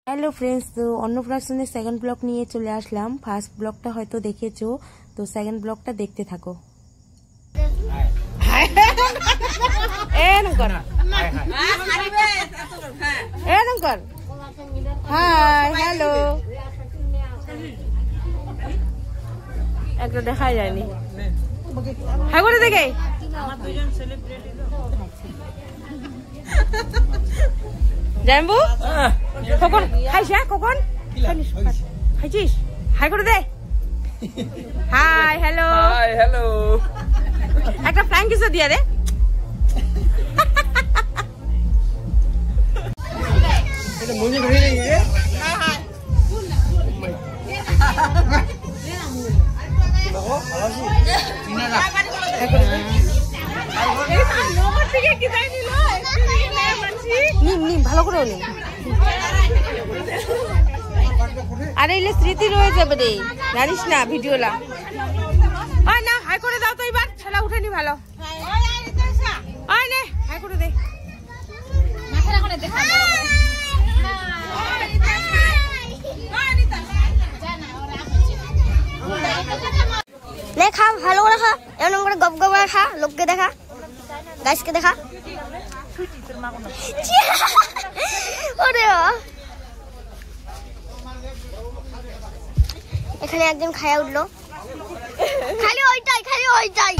Hello friends, तो अन्नप्राशনের second blog নিয়ে চলে আসলাম। ফার্স্ট ব্লগটা হয়তো দেখেছো, তো সেকেন্ড ব্লগটা দেখতে থাকো। হাই হ্যালো, একটা দেখা যায়নি। হাই করে দেখে আমার দুজন সেলিব্রিটি জানবো কখন খাইছ, কখন খাইছিস? হাই করে দে। হাই হ্যালো, হাই হ্যালো, একটা ফ্র্যাঙ্ক কিস দিয়া দে। এটা মুজি ধরে নেই রে। হাই হাই দেখো আলাসি চিনারা নম্বর থেকে কি তাই নিল নিম নিম ভালো করে নিম। আরে এলে স্মৃতি রয়ে যাবে রে, জানিস না ভিডিওলা। আয় না হাই করে দাও তো, এবার ছেলা উঠেনি ভালো। আয় নে হাই করে দে। মাথাটা করে দেখা লে খা, ভালো করে খা, এমন করে গপ গপ খা, লোককে দেখা, গাছকে দেখা। এখানে একজন খায়া উঠলো, খালি ওইটাই খালি ওইটাই।